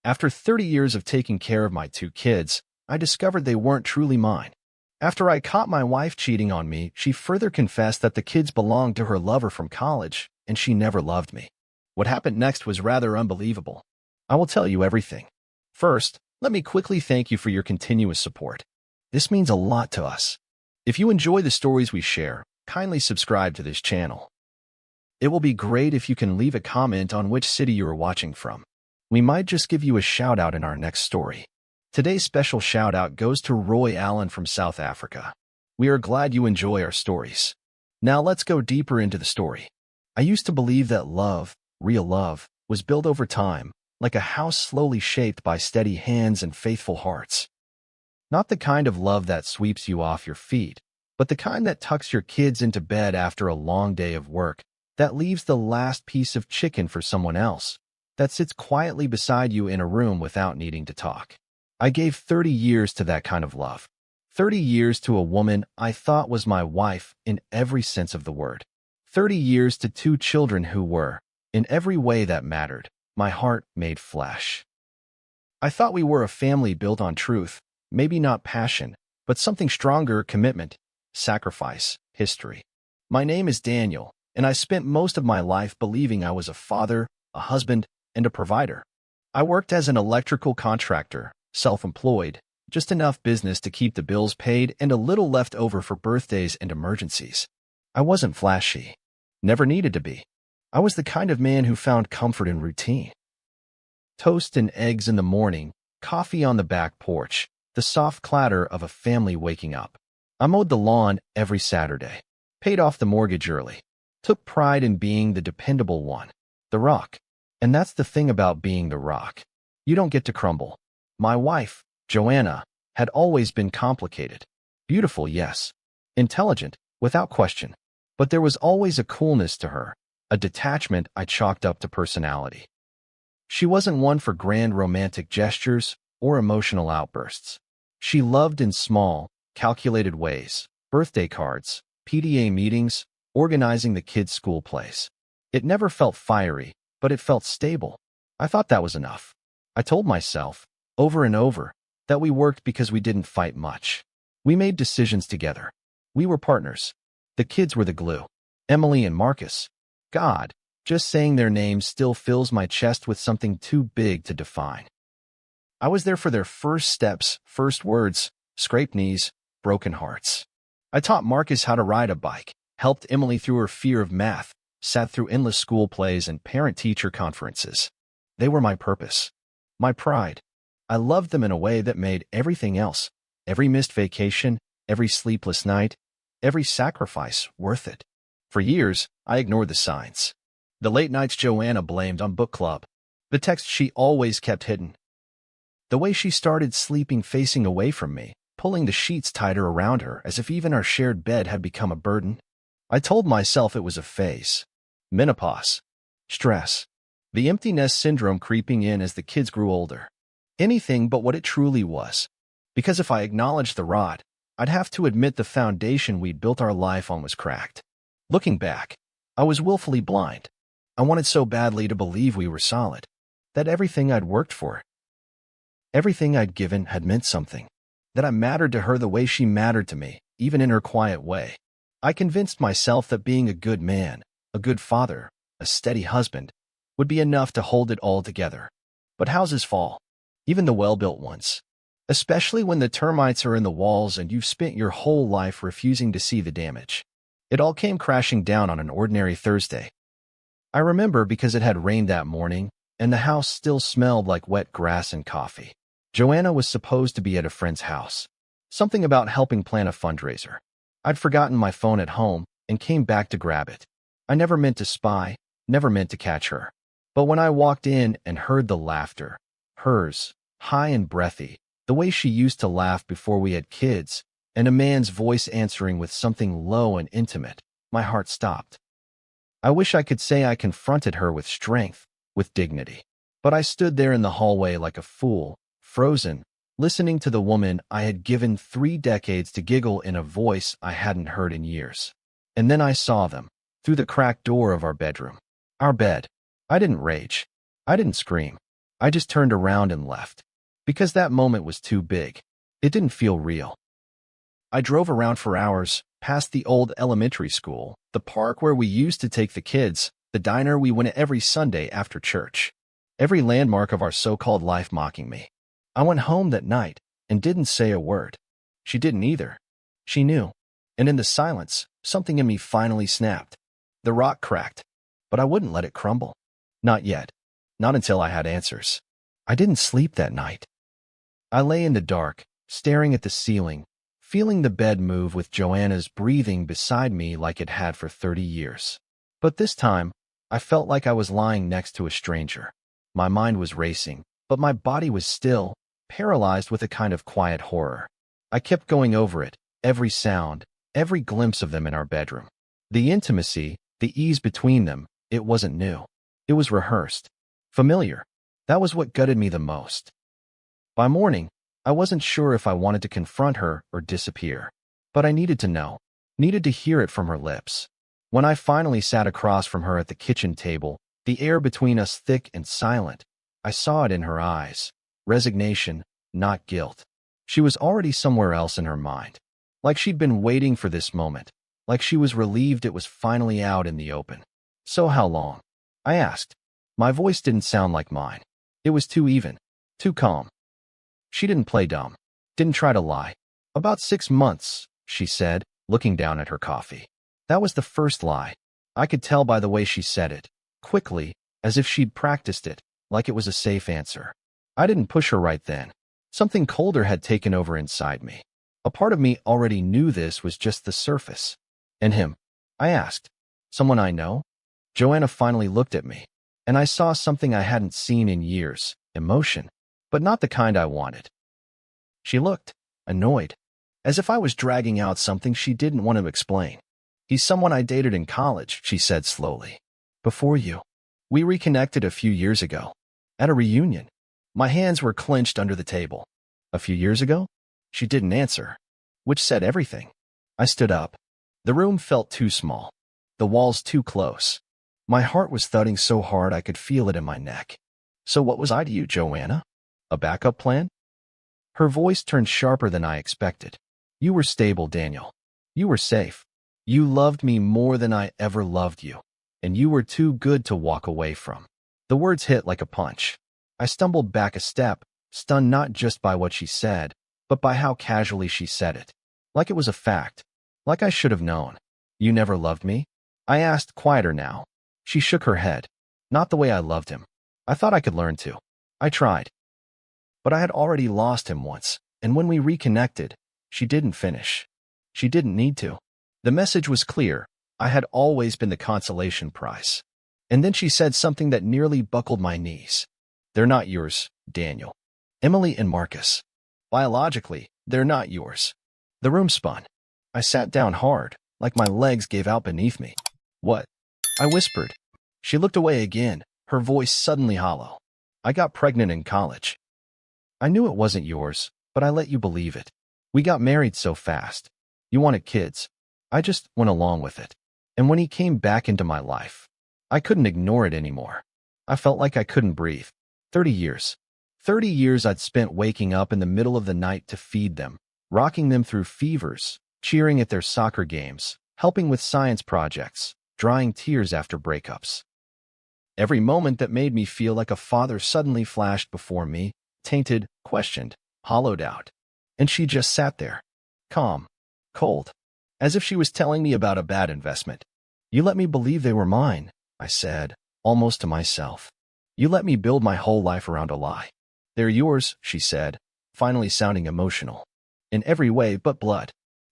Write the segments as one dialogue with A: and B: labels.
A: After 30 years of taking care of my two kids, I discovered they weren't truly mine. After I caught my wife cheating on me, she further confessed that the kids belonged to her lover from college, and she never loved me. What happened next was rather unbelievable. I will tell you everything. First, let me quickly thank you for your continuous support. This means a lot to us. If you enjoy the stories we share, kindly subscribe to this channel. It will be great if you can leave a comment on which city you are watching from. We might just give you a shout-out in our next story. Today's special shout-out goes to Roy Allen from South Africa. We are glad you enjoy our stories. Now let's go deeper into the story. I used to believe that love, real love, was built over time, like a house slowly shaped by steady hands and faithful hearts. Not the kind of love that sweeps you off your feet, but the kind that tucks your kids into bed after a long day of work, that leaves the last piece of chicken for someone else, that sits quietly beside you in a room without needing to talk. I gave 30 years to that kind of love. 30 years to a woman I thought was my wife in every sense of the word. 30 years to two children who were, in every way that mattered, my heart made flesh. I thought we were a family built on truth, maybe not passion, but something stronger: commitment, sacrifice, history. My name is Daniel, and I spent most of my life believing I was a father, a husband, and a provider. I worked as an electrical contractor, self-employed, just enough business to keep the bills paid and a little left over for birthdays and emergencies. I wasn't flashy. Never needed to be. I was the kind of man who found comfort in routine. Toast and eggs in the morning, coffee on the back porch, the soft clatter of a family waking up. I mowed the lawn every Saturday, paid off the mortgage early, took pride in being the dependable one, the rock. And that's the thing about being the rock. You don't get to crumble. My wife, Joanna, had always been complicated. Beautiful, yes. Intelligent, without question. But there was always a coolness to her, a detachment I chalked up to personality. She wasn't one for grand romantic gestures or emotional outbursts. She loved in small, calculated ways: birthday cards, PTA meetings, organizing the kids' school plays. It never felt fiery, but it felt stable. I thought that was enough. I told myself, over and over, that we worked because we didn't fight much. We made decisions together. We were partners. The kids were the glue. Emily and Marcus. God, just saying their names still fills my chest with something too big to define. I was there for their first steps, first words, scraped knees, broken hearts. I taught Marcus how to ride a bike, helped Emily through her fear of math, sat through endless school plays and parent-teacher conferences. They were my purpose, my pride. I loved them in a way that made everything else, every missed vacation, every sleepless night, every sacrifice, worth it. For years, I ignored the signs. The late nights Joanna blamed on book club. The text she always kept hidden. The way she started sleeping facing away from me, pulling the sheets tighter around her as if even our shared bed had become a burden. I told myself it was a phase. Menopause. Stress. The empty nest syndrome creeping in as the kids grew older. Anything but what it truly was. Because if I acknowledged the rot, I'd have to admit the foundation we'd built our life on was cracked. Looking back, I was willfully blind. I wanted so badly to believe we were solid, that everything I'd worked for, everything I'd given had meant something, that I mattered to her the way she mattered to me, even in her quiet way. I convinced myself that being a good man, a good father, a steady husband, would be enough to hold it all together. But houses fall, even the well-built ones. Especially when the termites are in the walls and you've spent your whole life refusing to see the damage. It all came crashing down on an ordinary Thursday. I remember because it had rained that morning, and the house still smelled like wet grass and coffee. Joanna was supposed to be at a friend's house. Something about helping plan a fundraiser. I'd forgotten my phone at home and came back to grab it. I never meant to spy, never meant to catch her. But when I walked in and heard the laughter, hers, high and breathy, the way she used to laugh before we had kids, and a man's voice answering with something low and intimate, my heart stopped. I wish I could say I confronted her with strength, with dignity. But I stood there in the hallway like a fool, frozen, listening to the woman I had given 3 decades to giggle in a voice I hadn't heard in years. And then I saw them, through the cracked door of our bedroom. Our bed. I didn't rage. I didn't scream. I just turned around and left. Because that moment was too big. It didn't feel real. I drove around for hours, past the old elementary school, the park where we used to take the kids, the diner we went to every Sunday after church. Every landmark of our so-called life mocking me. I went home that night and didn't say a word. She didn't either. She knew. And in the silence, something in me finally snapped. The rock cracked. But I wouldn't let it crumble. Not yet. Not until I had answers. I didn't sleep that night. I lay in the dark, staring at the ceiling, feeling the bed move with Joanna's breathing beside me like it had for 30 years. But this time, I felt like I was lying next to a stranger. My mind was racing, but my body was still, paralyzed with a kind of quiet horror. I kept going over it, every sound, every glimpse of them in our bedroom. The intimacy, the ease between them, it wasn't new. It was rehearsed. Familiar. That was what gutted me the most. By morning, I wasn't sure if I wanted to confront her or disappear. But I needed to know. Needed to hear it from her lips. When I finally sat across from her at the kitchen table, the air between us thick and silent, I saw it in her eyes. Resignation, not guilt. She was already somewhere else in her mind. Like she'd been waiting for this moment. Like she was relieved it was finally out in the open. So how long? I asked. My voice didn't sound like mine. It was too even. Too calm. She didn't play dumb. Didn't try to lie. About 6 months, she said, looking down at her coffee. That was the first lie. I could tell by the way she said it. Quickly, as if she'd practiced it, like it was a safe answer. I didn't push her right then. Something colder had taken over inside me. A part of me already knew this was just the surface. And him? I asked. Someone I know? Joanna finally looked at me, and I saw something I hadn't seen in years. Emotion. But not the kind I wanted. She looked annoyed, as if I was dragging out something she didn't want to explain. He's someone I dated in college, she said slowly. Before you. We reconnected a few years ago. At a reunion. My hands were clenched under the table. A few years ago? She didn't answer. Which said everything. I stood up. The room felt too small. The walls too close. My heart was thudding so hard I could feel it in my neck. So what was I to you, Joanna? A backup plan? Her voice turned sharper than I expected. You were stable, Daniel. You were safe. You loved me more than I ever loved you. And you were too good to walk away from. The words hit like a punch. I stumbled back a step, stunned not just by what she said, but by how casually she said it. Like it was a fact. Like I should have known. You never loved me? I asked, quieter now. She shook her head. Not the way I loved him. I thought I could learn to. I tried. But I had already lost him once, and when we reconnected, she didn't finish. She didn't need to. The message was clear. I had always been the consolation prize. And then she said something that nearly buckled my knees. They're not yours, Daniel. Emily and Marcus. Biologically, they're not yours. The room spun. I sat down hard, like my legs gave out beneath me. What? I whispered. She looked away again, her voice suddenly hollow. I got pregnant in college. I knew it wasn't yours, but I let you believe it. We got married so fast. You wanted kids. I just went along with it. And when he came back into my life, I couldn't ignore it anymore. I felt like I couldn't breathe. 30 years. 30 years I'd spent waking up in the middle of the night to feed them, rocking them through fevers, cheering at their soccer games, helping with science projects, drying tears after breakups. Every moment that made me feel like a father suddenly flashed before me, tainted, questioned, hollowed out. And she just sat there, calm, cold, as if she was telling me about a bad investment. You let me believe they were mine, I said, almost to myself. You let me build my whole life around a lie. They're yours, she said, finally sounding emotional. In every way but blood.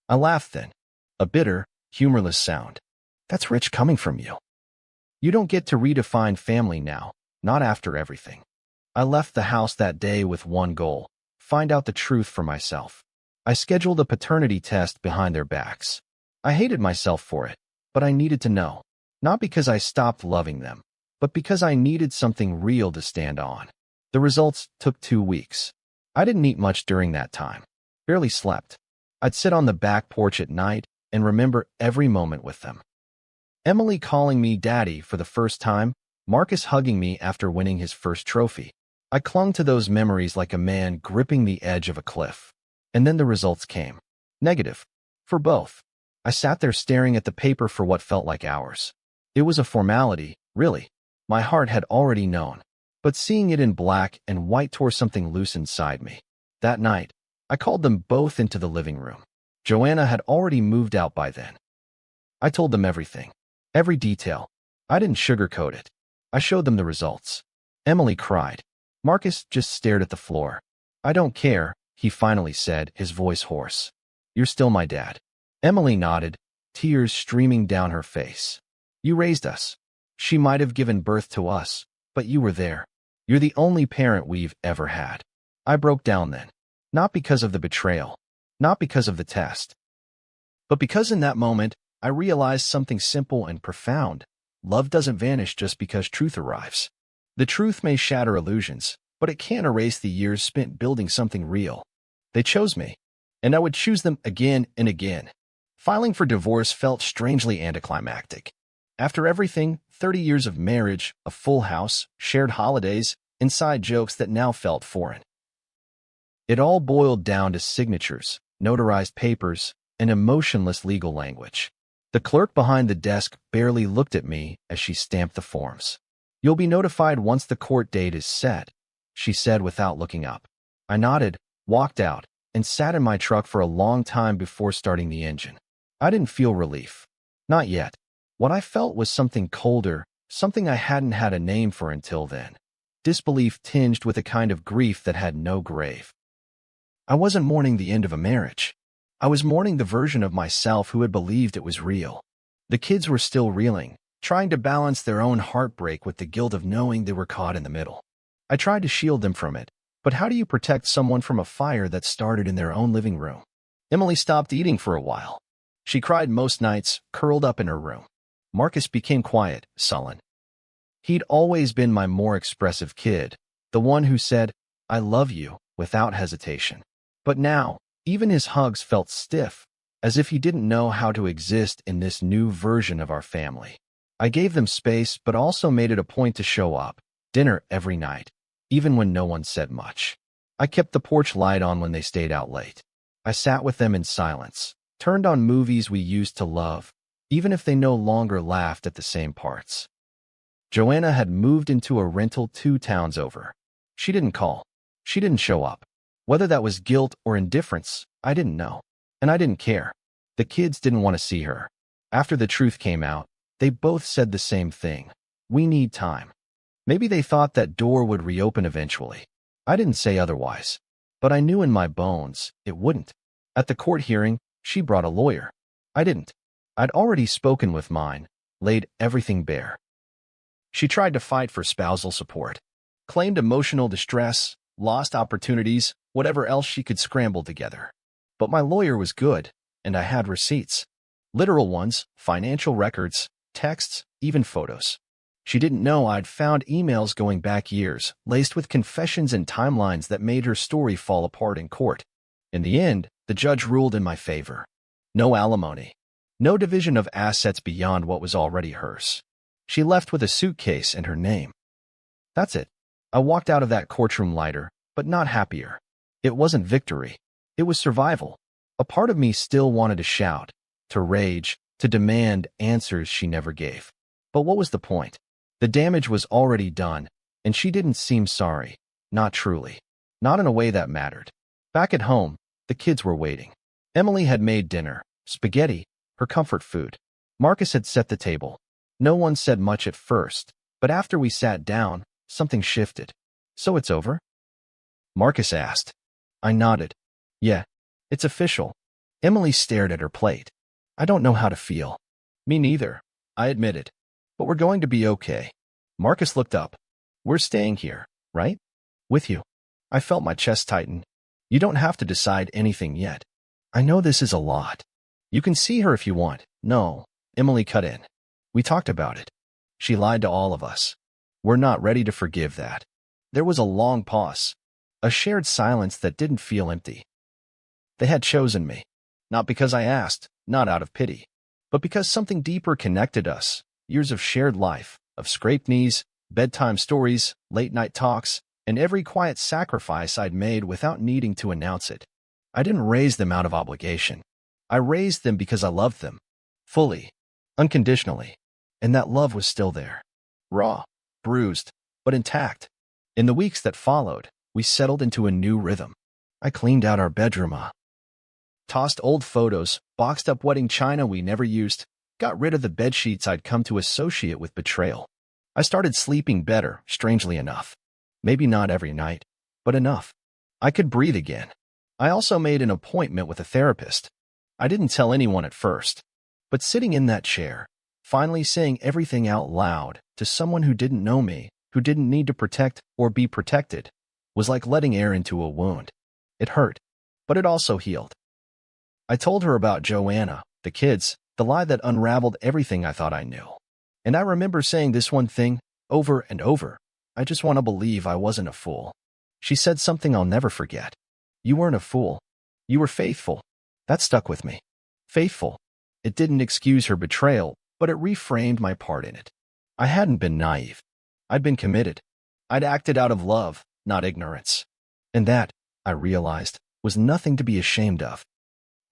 A: I laughed then. A bitter, humorless sound. That's rich coming from you. You don't get to redefine family now, not after everything. I left the house that day with one goal: find out the truth for myself. I scheduled a paternity test behind their backs. I hated myself for it, but I needed to know. Not because I stopped loving them, but because I needed something real to stand on. The results took 2 weeks. I didn't eat much during that time. Barely slept. I'd sit on the back porch at night and remember every moment with them. Emily calling me daddy for the first time, Marcus hugging me after winning his first trophy. I clung to those memories like a man gripping the edge of a cliff. And then the results came. Negative. For both. I sat there staring at the paper for what felt like hours. It was a formality, really. My heart had already known. But seeing it in black and white tore something loose inside me. That night, I called them both into the living room. Joanna had already moved out by then. I told them everything. Every detail. I didn't sugarcoat it. I showed them the results. Emily cried. Marcus just stared at the floor. I don't care, he finally said, his voice hoarse. You're still my dad. Emily nodded, tears streaming down her face. You raised us. She might have given birth to us, but you were there. You're the only parent we've ever had. I broke down then. Not because of the betrayal. Not because of the test. But because in that moment, I realized something simple and profound. Love doesn't vanish just because truth arrives. The truth may shatter illusions, but it can't erase the years spent building something real. They chose me, and I would choose them again and again. Filing for divorce felt strangely anticlimactic. After everything, 30 years of marriage, a full house, shared holidays, inside jokes that now felt foreign. It all boiled down to signatures, notarized papers, and emotionless legal language. The clerk behind the desk barely looked at me as she stamped the forms. You'll be notified once the court date is set, she said without looking up. I nodded, walked out, and sat in my truck for a long time before starting the engine. I didn't feel relief. Not yet. What I felt was something colder, something I hadn't had a name for until then. Disbelief tinged with a kind of grief that had no grave. I wasn't mourning the end of a marriage. I was mourning the version of myself who had believed it was real. The kids were still reeling, trying to balance their own heartbreak with the guilt of knowing they were caught in the middle. I tried to shield them from it, but how do you protect someone from a fire that started in their own living room? Emily stopped eating for a while. She cried most nights, curled up in her room. Marcus became quiet, sullen. He'd always been my more expressive kid, the one who said, I love you, without hesitation. But now, even his hugs felt stiff, as if he didn't know how to exist in this new version of our family. I gave them space, but also made it a point to show up, dinner every night, even when no one said much. I kept the porch light on when they stayed out late. I sat with them in silence, turned on movies we used to love, even if they no longer laughed at the same parts. Joanna had moved into a rental 2 towns over. She didn't call. She didn't show up. Whether that was guilt or indifference, I didn't know. And I didn't care. The kids didn't want to see her. After the truth came out, they both said the same thing. We need time. Maybe they thought that door would reopen eventually. I didn't say otherwise. But I knew in my bones it wouldn't. At the court hearing, she brought a lawyer. I didn't. I'd already spoken with mine, laid everything bare. She tried to fight for spousal support, claimed emotional distress, lost opportunities, whatever else she could scramble together. But my lawyer was good, and I had receipts. Literal ones, financial records, texts, even photos. She didn't know I'd found emails going back years, laced with confessions and timelines that made her story fall apart in court. In the end, the judge ruled in my favor. No alimony. No division of assets beyond what was already hers. She left with a suitcase and her name. That's it. I walked out of that courtroom lighter, but not happier. It wasn't victory. It was survival. A part of me still wanted to shout, to rage, to demand answers she never gave. But what was the point? The damage was already done, and she didn't seem sorry. Not truly. Not in a way that mattered. Back at home, the kids were waiting. Emily had made dinner, spaghetti, her comfort food. Marcus had set the table. No one said much at first, but after we sat down, something shifted. So it's over? Marcus asked. I nodded. Yeah, it's official. Emily stared at her plate. I don't know how to feel. Me neither, I admitted. But we're going to be okay. Marcus looked up. We're staying here, right? With you. I felt my chest tighten. You don't have to decide anything yet. I know this is a lot. You can see her if you want. No, Emily cut in. We talked about it. She lied to all of us. We're not ready to forgive that. There was a long pause. A shared silence that didn't feel empty. They had chosen me. Not because I asked, not out of pity, but because something deeper connected us. Years of shared life, of scraped knees, bedtime stories, late-night talks, and every quiet sacrifice I'd made without needing to announce it. I didn't raise them out of obligation. I raised them because I loved them. Fully. Unconditionally. And that love was still there. Raw. Bruised. But intact. In the weeks that followed, we settled into a new rhythm. I cleaned out our bedroom, tossed old photos, boxed up wedding china we never used, got rid of the bedsheets I'd come to associate with betrayal. I started sleeping better, strangely enough. Maybe not every night, but enough. I could breathe again. I also made an appointment with a therapist. I didn't tell anyone at first, but sitting in that chair, finally saying everything out loud to someone who didn't know me, who didn't need to protect or be protected, was like letting air into a wound. It hurt, but it also healed. I told her about Joanna, the kids, the lie that unraveled everything I thought I knew. And I remember saying this one thing over and over. I just want to believe I wasn't a fool. She said something I'll never forget. You weren't a fool. You were faithful. That stuck with me. Faithful. It didn't excuse her betrayal, but it reframed my part in it. I hadn't been naive. I'd been committed. I'd acted out of love, not ignorance. And that, I realized, was nothing to be ashamed of.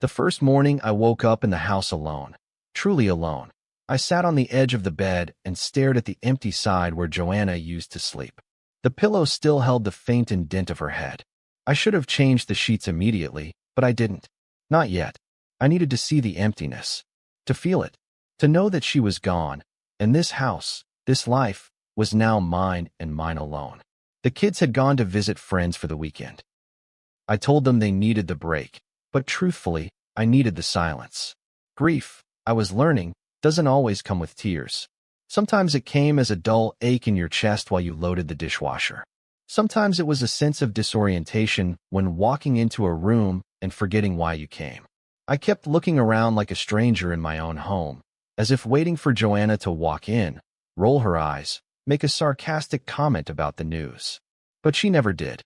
A: The first morning I woke up in the house alone, truly alone. I sat on the edge of the bed and stared at the empty side where Joanna used to sleep. The pillow still held the faint indent of her head. I should have changed the sheets immediately, but I didn't. Not yet. I needed to see the emptiness, to feel it, to know that she was gone, and this house, this life, was now mine and mine alone. The kids had gone to visit friends for the weekend. I told them they needed the break, but truthfully, I needed the silence. Grief, I was learning, doesn't always come with tears. Sometimes it came as a dull ache in your chest while you loaded the dishwasher. Sometimes it was a sense of disorientation when walking into a room and forgetting why you came. I kept looking around like a stranger in my own home, as if waiting for Joanna to walk in, roll her eyes, make a sarcastic comment about the news. But she never did.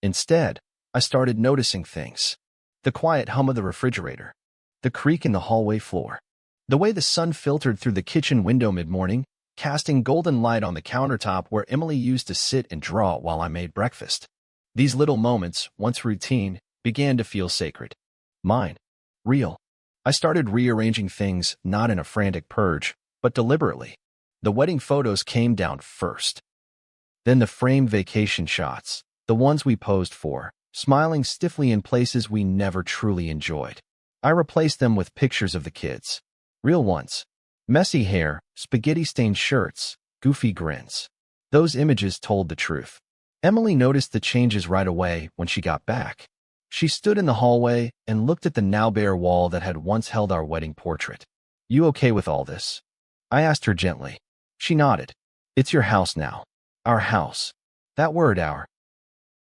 A: Instead, I started noticing things. The quiet hum of the refrigerator, the creak in the hallway floor, the way the sun filtered through the kitchen window mid-morning, casting golden light on the countertop where Emily used to sit and draw while I made breakfast. These little moments, once routine, began to feel sacred. Mine. Real. I started rearranging things, not in a frantic purge, but deliberately. The wedding photos came down first. Then the framed vacation shots, the ones we posed for, smiling stiffly in places we never truly enjoyed. I replaced them with pictures of the kids. Real ones. Messy hair, spaghetti-stained shirts, goofy grins. Those images told the truth. Emily noticed the changes right away when she got back. She stood in the hallway and looked at the now bare wall that had once held our wedding portrait. You okay with all this? I asked her gently. She nodded. It's your house now. Our house. That word, our,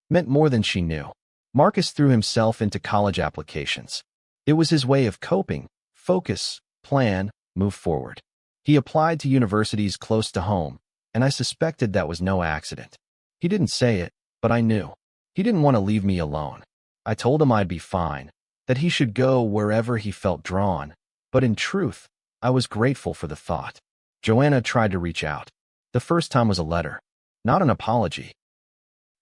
A: meant more than she knew. Marcus threw himself into college applications. It was his way of coping, focus, plan, move forward. He applied to universities close to home, and I suspected that was no accident. He didn't say it, but I knew. He didn't want to leave me alone. I told him I'd be fine, that he should go wherever he felt drawn, but in truth, I was grateful for the thought. Joanna tried to reach out. The first time was a letter, not an apology.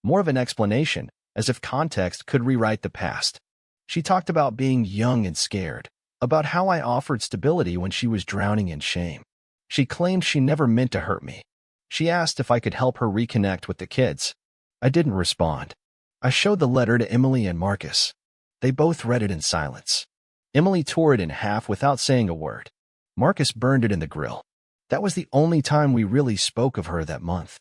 A: More of an explanation, as if context could rewrite the past. She talked about being young and scared, about how I offered stability when she was drowning in shame. She claimed she never meant to hurt me. She asked if I could help her reconnect with the kids. I didn't respond. I showed the letter to Emily and Marcus. They both read it in silence. Emily tore it in half without saying a word. Marcus burned it in the grill. That was the only time we really spoke of her that month.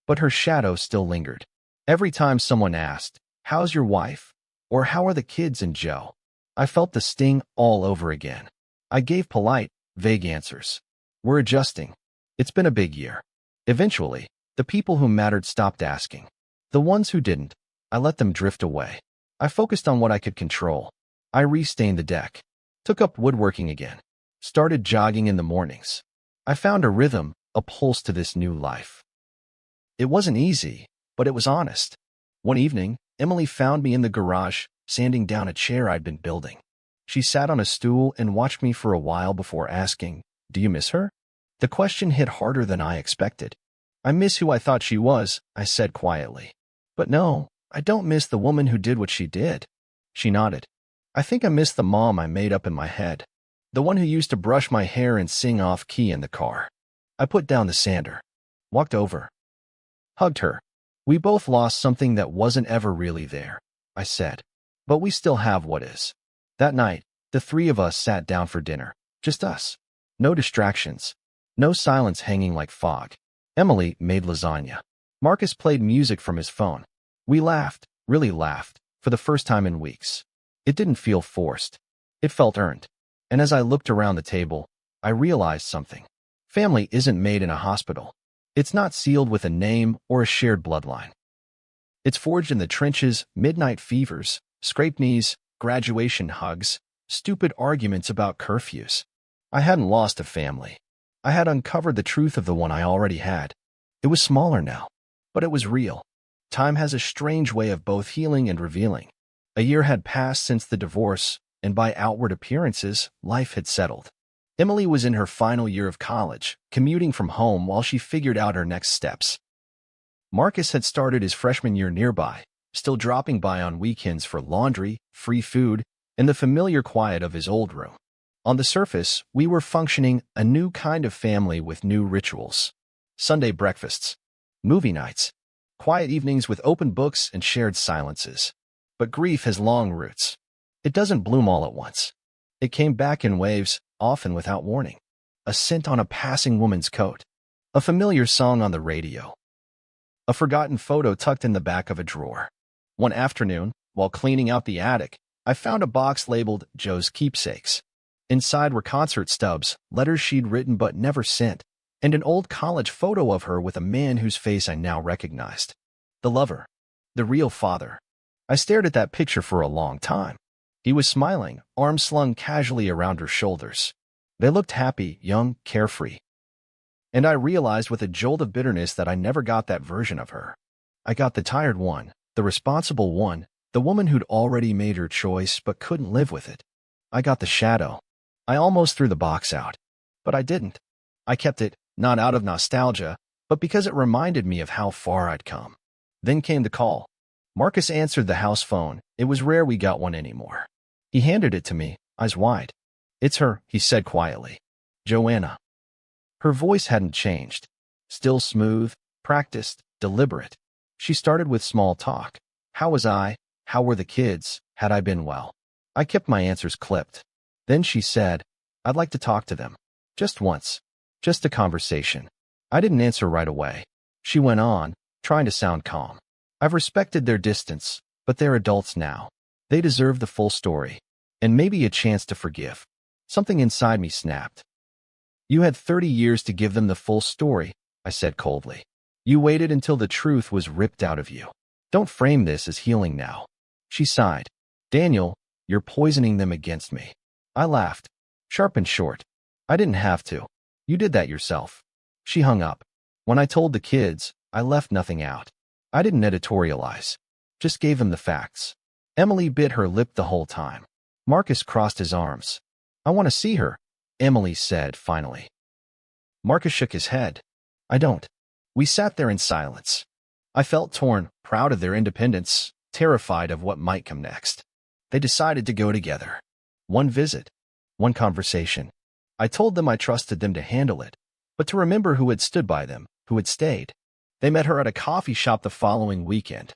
A: But her shadow still lingered. Every time someone asked, "How's your wife?" or "How are the kids and Joe?" I felt the sting all over again. I gave polite, vague answers. We're adjusting. It's been a big year. Eventually, the people who mattered stopped asking. The ones who didn't, I let them drift away. I focused on what I could control. I restained the deck, took up woodworking again, started jogging in the mornings. I found a rhythm, a pulse to this new life. It wasn't easy, but it was honest. One evening, Emily found me in the garage, sanding down a chair I'd been building. She sat on a stool and watched me for a while before asking, "Do you miss her?" The question hit harder than I expected. I miss who I thought she was, I said quietly. But no, I don't miss the woman who did what she did. She nodded. I think I miss the mom I made up in my head. The one who used to brush my hair and sing off-key in the car. I put down the sander, walked over, hugged her. We both lost something that wasn't ever really there, I said. But we still have what is. That night, the three of us sat down for dinner. Just us. No distractions. No silence hanging like fog. Emily made lasagna. Marcus played music from his phone. We laughed, really laughed, for the first time in weeks. It didn't feel forced. It felt earned. And as I looked around the table, I realized something. Family isn't made in a hospital. It's not sealed with a name or a shared bloodline. It's forged in the trenches, midnight fevers, scraped knees, graduation hugs, stupid arguments about curfews. I hadn't lost a family. I had uncovered the truth of the one I already had. It was smaller now, but it was real. Time has a strange way of both healing and revealing. A year had passed since the divorce, and by outward appearances, life had settled. Emily was in her final year of college, commuting from home while she figured out her next steps. Marcus had started his freshman year nearby, still dropping by on weekends for laundry, free food, and the familiar quiet of his old room. On the surface, we were functioning a new kind of family with new rituals. Sunday breakfasts, movie nights, quiet evenings with open books and shared silences. But grief has long roots. It doesn't bloom all at once. It came back in waves, often without warning. A scent on a passing woman's coat. A familiar song on the radio. A forgotten photo tucked in the back of a drawer. One afternoon, while cleaning out the attic, I found a box labeled Joe's Keepsakes. Inside were concert stubs, letters she'd written but never sent, and an old college photo of her with a man whose face I now recognized. The lover. The real father. I stared at that picture for a long time. He was smiling, arms slung casually around her shoulders. They looked happy, young, carefree. And I realized with a jolt of bitterness that I never got that version of her. I got the tired one, the responsible one, the woman who'd already made her choice but couldn't live with it. I got the shadow. I almost threw the box out. But I didn't. I kept it, not out of nostalgia, but because it reminded me of how far I'd come. Then came the call. Marcus answered the house phone. It was rare we got one anymore. He handed it to me, eyes wide. It's her, he said quietly. Joanna. Her voice hadn't changed. Still smooth, practiced, deliberate. She started with small talk. How was I? How were the kids? Had I been well? I kept my answers clipped. Then she said, I'd like to talk to them. Just once. Just a conversation. I didn't answer right away. She went on, trying to sound calm. I've respected their distance, but they're adults now. They deserve the full story. And maybe a chance to forgive. Something inside me snapped. You had 30 years to give them the full story, I said coldly. You waited until the truth was ripped out of you. Don't frame this as healing now. She sighed. Daniel, you're poisoning them against me. I laughed, sharp and short. I didn't have to. You did that yourself. She hung up. When I told the kids, I left nothing out. I didn't editorialize. Just gave them the facts. Emily bit her lip the whole time. Marcus crossed his arms. I want to see her, Emily said finally. Marcus shook his head. I don't. We sat there in silence. I felt torn, proud of their independence, terrified of what might come next. They decided to go together. One visit. One conversation. I told them I trusted them to handle it, but to remember who had stood by them, who had stayed. They met her at a coffee shop the following weekend.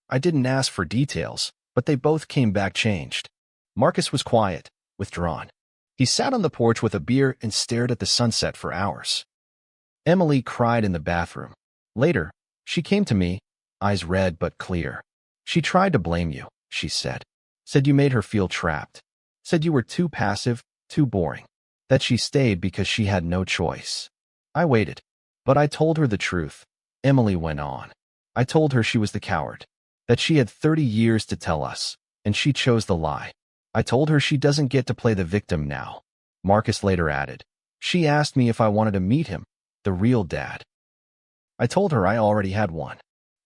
A: I didn't ask for details, but they both came back changed. Marcus was quiet, withdrawn. He sat on the porch with a beer and stared at the sunset for hours. Emily cried in the bathroom. Later, she came to me, eyes red but clear. She tried to blame you, she said. Said you made her feel trapped. Said you were too passive, too boring. That she stayed because she had no choice. I waited. But I told her the truth. Emily went on. I told her she was the coward. That she had 30 years to tell us, and she chose the lie. I told her she doesn't get to play the victim now. Marcus later added. She asked me if I wanted to meet him, the real dad. I told her I already had one.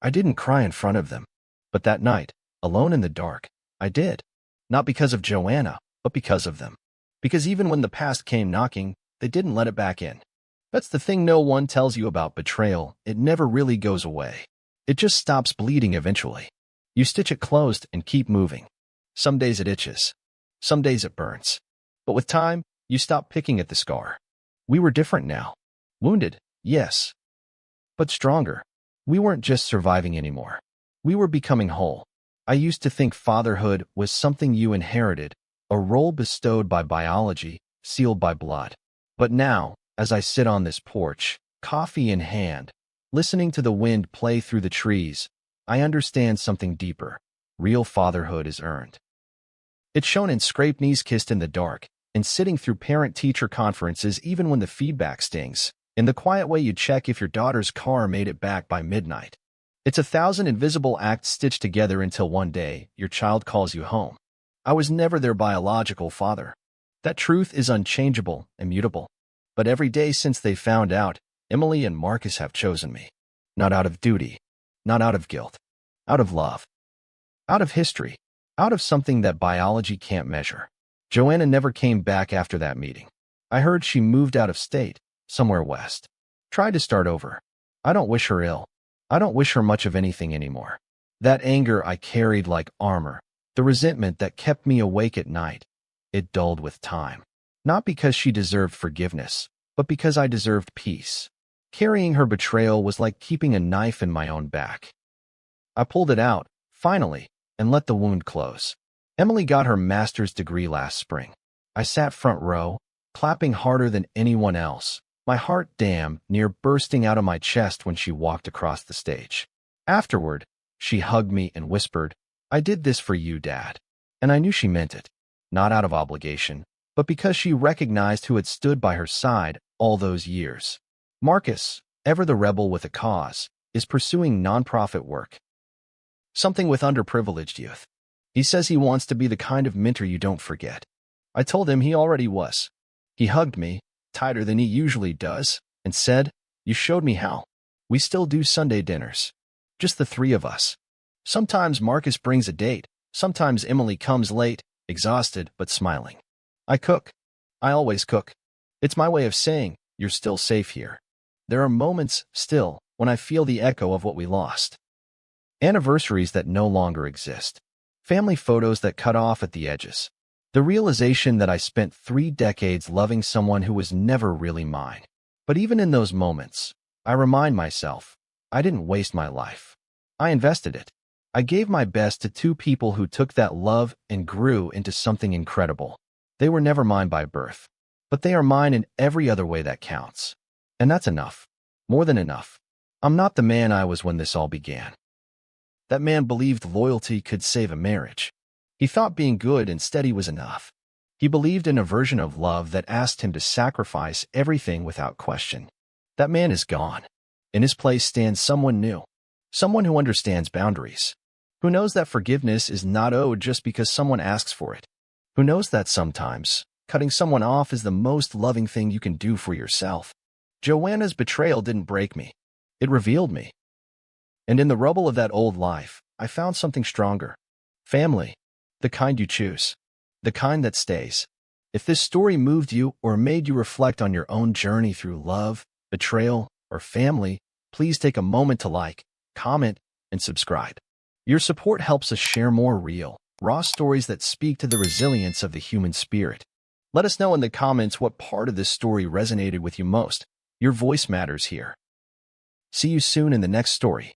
A: I didn't cry in front of them. But that night, alone in the dark, I did. Not because of Joanna, but because of them. Because even when the past came knocking, they didn't let it back in. That's the thing no one tells you about betrayal. It never really goes away. It just stops bleeding eventually. You stitch it closed and keep moving. Some days it itches. Some days it burns. But with time, you stop picking at the scar. We were different now. Wounded, yes, but stronger. We weren't just surviving anymore. We were becoming whole. I used to think fatherhood was something you inherited, a role bestowed by biology, sealed by blood. But now, as I sit on this porch, coffee in hand, listening to the wind play through the trees, I understand something deeper. Real fatherhood is earned. It's shown in scraped knees kissed in the dark, in sitting through parent-teacher conferences even when the feedback stings, in the quiet way you check if your daughter's car made it back by midnight. It's 1,000 invisible acts stitched together until one day, your child calls you home. I was never their biological father. That truth is unchangeable, immutable. But every day since they found out, Emily and Marcus have chosen me. Not out of duty, not out of guilt, out of love, out of history, out of something that biology can't measure. Joanna never came back after that meeting. I heard she moved out of state, somewhere west. Tried to start over. I don't wish her ill. I don't wish her much of anything anymore. That anger I carried like armor, the resentment that kept me awake at night, it dulled with time. Not because she deserved forgiveness, but because I deserved peace. Carrying her betrayal was like keeping a knife in my own back. I pulled it out, finally, and let the wound close. Emily got her master's degree last spring. I sat front row, clapping harder than anyone else, my heart damn near bursting out of my chest when she walked across the stage. Afterward, she hugged me and whispered, "I did this for you, Dad." And I knew she meant it, not out of obligation, but because she recognized who had stood by her side all those years. Marcus, ever the rebel with a cause, is pursuing nonprofit work. Something with underprivileged youth. He says he wants to be the kind of mentor you don't forget. I told him he already was. He hugged me, tighter than he usually does, and said, "You showed me how." We still do Sunday dinners. Just the three of us. Sometimes Marcus brings a date. Sometimes Emily comes late, exhausted but smiling. I cook. I always cook. It's my way of saying, you're still safe here. There are moments, still, when I feel the echo of what we lost. Anniversaries that no longer exist. Family photos that cut off at the edges. The realization that I spent 3 decades loving someone who was never really mine. But even in those moments, I remind myself, I didn't waste my life. I invested it. I gave my best to 2 people who took that love and grew into something incredible. They were never mine by birth, but they are mine in every other way that counts. And that's enough. More than enough. I'm not the man I was when this all began. That man believed loyalty could save a marriage. He thought being good and steady was enough. He believed in a version of love that asked him to sacrifice everything without question. That man is gone. In his place stands someone new. Someone who understands boundaries. Who knows that forgiveness is not owed just because someone asks for it. Who knows that sometimes cutting someone off is the most loving thing you can do for yourself. Joanna's betrayal didn't break me. It revealed me. And in the rubble of that old life, I found something stronger. Family. The kind you choose. The kind that stays. If this story moved you or made you reflect on your own journey through love, betrayal, or family, please take a moment to like, comment, and subscribe. Your support helps us share more real, raw stories that speak to the resilience of the human spirit. Let us know in the comments what part of this story resonated with you most. Your voice matters here. See you soon in the next story.